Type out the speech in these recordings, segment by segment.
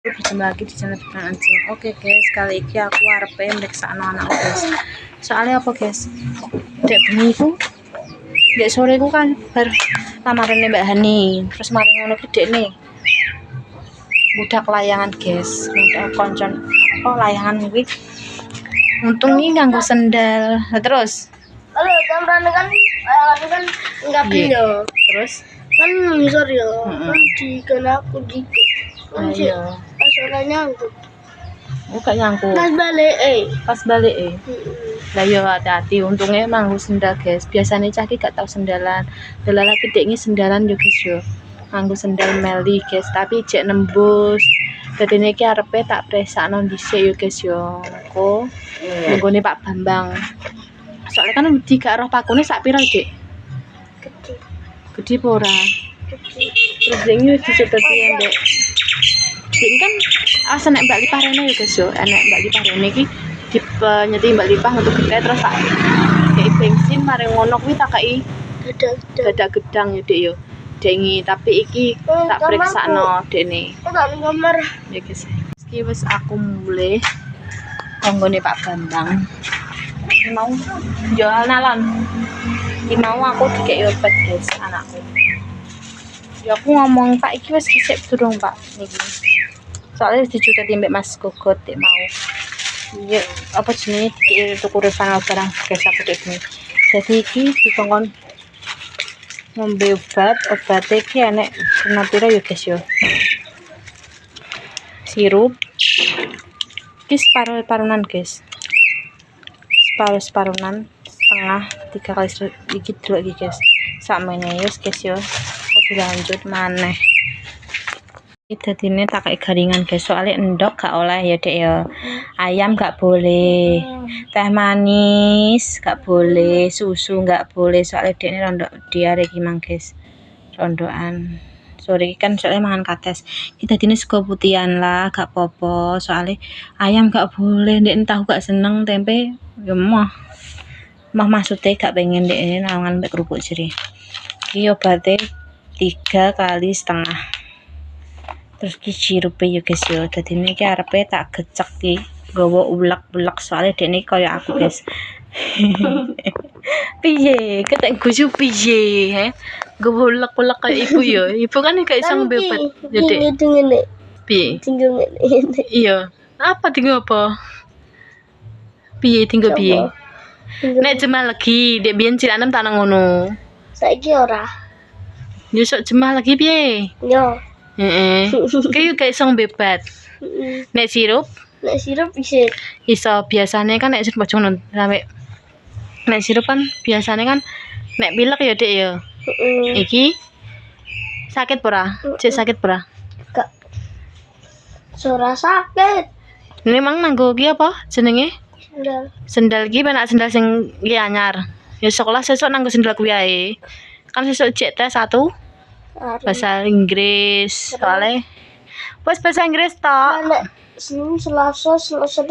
Berjumpa lagi di channel Bintang Anjing. Oke guys, kali ini aku arepe meriksa anak guys. Soalnya apa guys? Dek bengi ku, dek sore ku kan bar lamarane Mbak Hani. Terus mari ngono ki dek nih. Budak layangan guys, budak koncon. Oh layangan iki. Untung nih nganggo sendal. Nah, terus kalau gambaran kan enggak pindah. Terus Kan ngisor ya. Kan di kena aku dikit. ayo. Pas orang nyangkut. Buka nyangkut. Pas balik Lah yo hati-hati, untungnya emang nganggo sendal guys. Biasanya caki gak tau sendalan. Delala gedeknya sendalan yo guys yo. Nganggo sendal meli guys, tapi jek nembus. Dadi niki arepe tak presakno dhisik yo guys yo. Engko nggone Pak Bambang. Soalnya kan wedi gak roh pakune sak pira, Dik? Gede apa ora? Terus ini dicoba ya Mbak. Ini kan asal nek Mbak Lipah rene ya guys yo. Enek Mbak Lipah rene iki nyeti Mbak Lipah untuk gede terus tak kei bensin mari ngono kuwi tak kei dadak gedang ya Dik yo. Dengi tapi iki tak periksakno dene. Tak gambar. Ya guys. Iki wis aku mulai kanggone Pak Bambang. Iki mau jual nalan. Iki mau aku dikek obat guys anakku. Ya aku ngomong Pak iki wis resep durung Pak niki. Soalnya dicutet mbek Mas Gogot dek mau. Ya apa jenenge dikek tuku revanal barang guys aku dek ini. Jadi iki dikongkon ngombe obat iki enek kena pira ya guys yo. Sirup. Iki separuh-parunan guys. Separuh-separunan setengah 3 kali iki delok iki guys. Sakmene wis guys yo. Dilanjut maneh iki dadine tak kayak garingan guys soalnya endok gak oleh ya Dek ya ayam gak boleh teh manis gak boleh susu gak boleh soalnya Dek ini rondok diare gimana guys rondokan sorry kan soalnya mangan kates kita dadine sego putihan lah gak popo soalnya ayam gak boleh Dek tahu gak seneng tempe ya mah maksudnya gak pengen Dek ini nawangan mbek kerupuk jeri iki obatnya 3,5 kali terus ki sirupe ya guys yo dadi niki arepe tak gecek ki gawa ulek-ulek soalnya dek niki kaya aku guys piye ketek guyu piye he gawa ulek-ulek kaya iku yo ibu kan gak iso ngombe obat ya dek piye tinggal ngene iya apa tinggal apa piye tinggal piye nek jemah lagi dek biyen cilanem tak nang ngono saiki ora yo sok jemah lagi piye yo heeh kayak iso bebat nek sirup iso biasanya kan nek sirup aja ngono sampe nek sirup kan biasanya kan nek pilek ya Dek ya iki sakit pura cek sakit pura gak ora sakit ini emang nanggo ki apa jenenge sendal ki penak sendal sing ki anyar ya sekolah sesuk nanggo sendal kuwi ae kan sesuk cek tes 1 bahasa Inggris soalnya wes bahasa Inggris tok nek Senin Selasa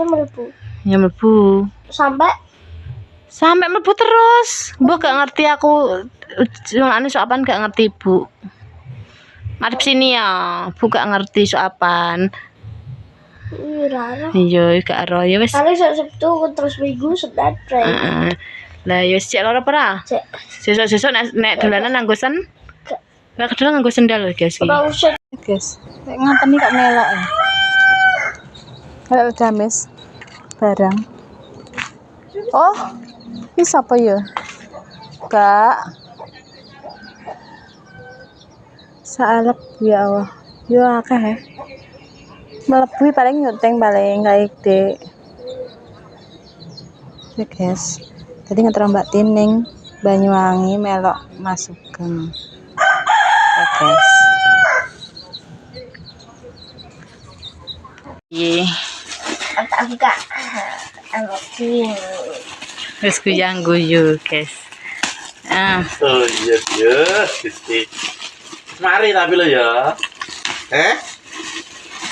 mlebu ya mlebu sampai mlebu terus mbok gak ngerti aku anu sok apaan gak ngerti Bu madep sini ya Bu gak ngerti sok apaan iya gak ero ya wis kali Sabtu terus Minggu Senin lah ya wis cek loro ora sesuk nek dolanan nganggo sen gak kedua nganggo sendal lho guys iki. Guys, nek ngaten iki kok melok ya. Kayak gamis barang. Oh, ini siapa ya? Kak. Saalep ya Allah. Yo akeh ya. Mlebu paling nyuting paling kayak Dek. Ya guys. Tadi ngetero Mbak Tining Banyuwangi melok Mas Sugeng. Guys. Iya. tak buka. Terus kuyang guyu guys. Oh iya Gusti. Mari tapi lo ya.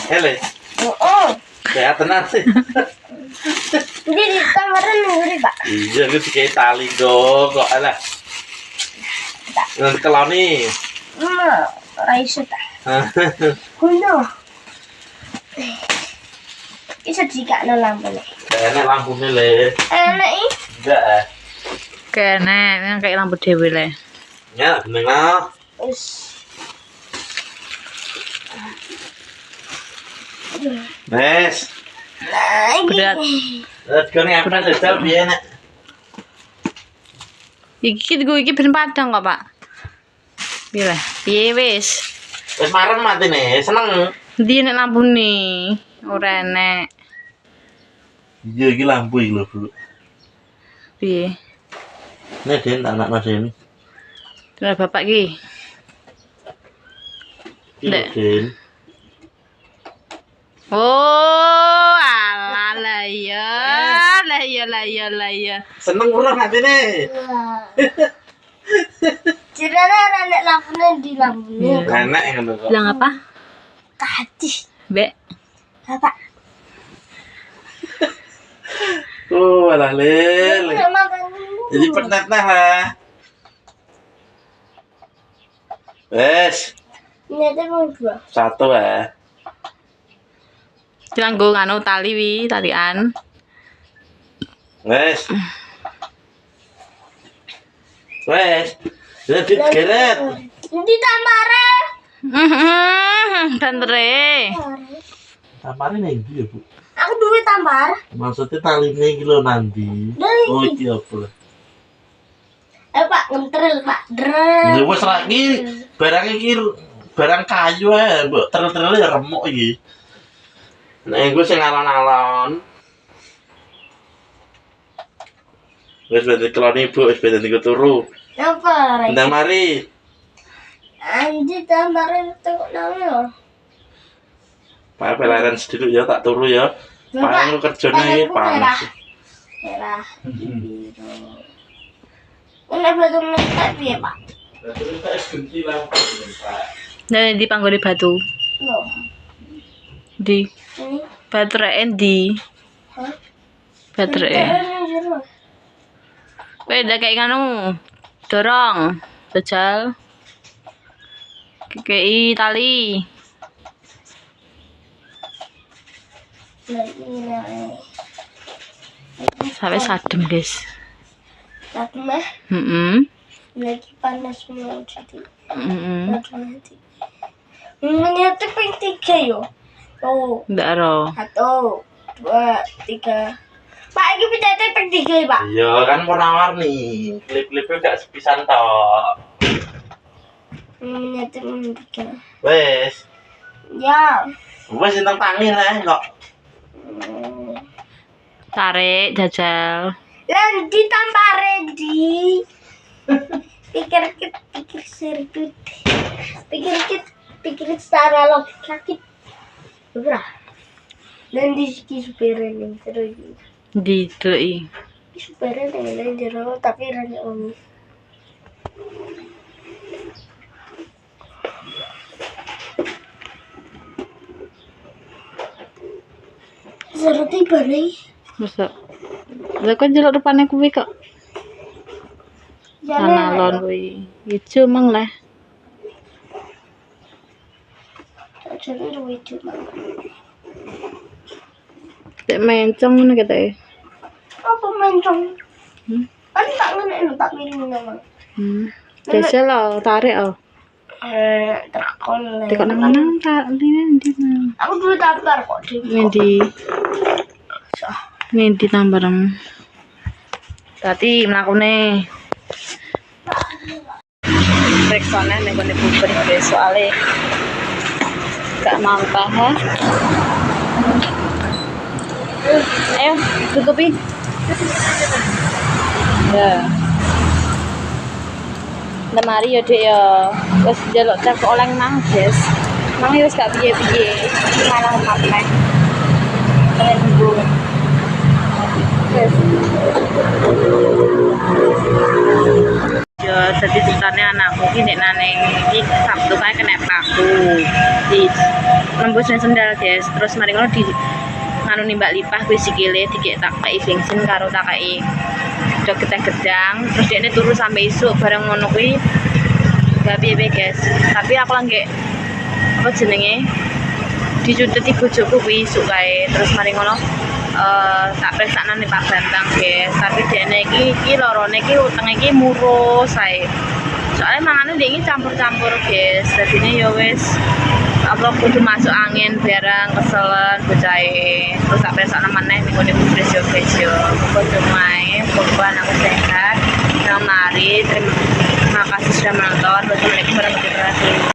Hele. Ya tenang sih. Jadi di kamarnya nunggu Pak. Iya gitu kayak tali dong kok alah. Nanti kalau nih. Ora iso ta. Kuno. Bisa jika ada lampu nih. Enak lampunya le. Enak ini. Enggak. Kene kayak lampu dewe le. Ya, bener lah. Us. Nes. Nah, ini. Berat. Let's go nih apa tuh biar enak. Iki ben padang kok, Pak. Piye? Piye wis? Wis marem mati nih, seneng. Ndi nek lampune? Ora enek. Iya iki lampu iki lho, Bu. Piye? Nih Den anak Mas ini. Bener bapak ki. Iya Den. Oh, alah lah ya. Seneng ora mati nih. Wah. Jirana anak lampunya di lampunya. Enak yang ngono kok. Bilang apa? Tadi. Bek. Bapak. Oh, alah lele. Udah makan dulu. Jadi penat nah lah. Wes, Ini ada mau dua. satu ya. Dilanggo nganu tali wi, talian. Wes. Wes. Jadi geret. Ini tambare. Bantere. Tampare nih ya, Bu. Aku duit tambar. Maksudnya taline iki lho nanti. Dari. Oh, iki apa? Pak, ngentril Pak. Dreng. Ya wis lagi barang iki barang kayu ae, Mbok. Terel-terel ya remuk iki. Nek gue sing alon-alon. Wis ben dikeloni, Bu, wis ben niku turu. Apa? Ndang mari. Anjir tambare itu namanya. Pak pelaran sedikit ya tak turu ya. Bapak, Pak lu kerjane iki panas. Merah. Biru. Ini batu mentek piye, Pak? Terus tak ganti lampu, Pak. Dan di panggone batu. Loh. Di Ini. baterai di Hah? baterai. Ini jero. Kowe udah kayak nganu. Dorong. Jajal. Kei tali. Nah, ini. Sampai sadem, guys. Lagi mah lagi panas mau jadi. Lagi nanti. Menyatu ping 3 yo. Oh, Ndak ro. 1, 2, 3. Pak, ini pencetnya ping 3 Pak. Iya kan warna-warni. Klip-klipnya gak sepisan tok. Menyatu ping 3. Wes. Ya. Wes tentang tangi lah kok. Tarik jajal. Lan ditampare di. Pikir sirkuit. Pikir secara logika kita. Berapa? Dan di supirnya nih terus. Di deloki. Supirnya nih jero tapi rada wangi. Seru tiba nih. Masa. Lah kok jelek rupane kuwi kok. Analon kuwi. Ijo mang lah. Jadi lucu banget. Cek mencong ngono ketoke. Apa mencong? Hmm. Tak ngenek tak miring nama. Jajal lo, tarik lo. Terakon. Tekok nang mana tali ndi. Aku dulu tampar kok di. Ngendi tambarem. Dadi mlakune. Reksone ning gone bubur guys soalé gak mangkah ha. Ayo tutupi. Ya. Lemari ya Dek ya. Wis njaluk cek oleh nang, guys. Nang wis gak piye-piye. Malah mapne. Keren Bu. Yes. Ya, jadi ceritanya anakku ini naneng ini Sabtu kayak kena paku di nembus sendal guys. Terus mari ngono di nganu nimbak lipah wis sikile dikek tak kai bensin karo tak kai do gedang-gedang. Terus dia turu sampai isuk bareng ngono kuwi gak piye guys. Tapi aku lagi apa jenenge dicudet bojoku kuwi isuk kae. Terus mari ngono tak periksakno nih Pak Bambang guys, tapi dene iki lorone iki utenge iki murus ae. Soalnya mangane dia ini campur-campur guys, jadinya ya wis apa kudu masuk angin barang keselen bocahe. Terus tak periksakno meneh ning ngene wis yo guys yo. Muga doae muga anakku sehat. Nah mari terima kasih sudah menonton. Wassalamualaikum warahmatullahi wabarakatuh.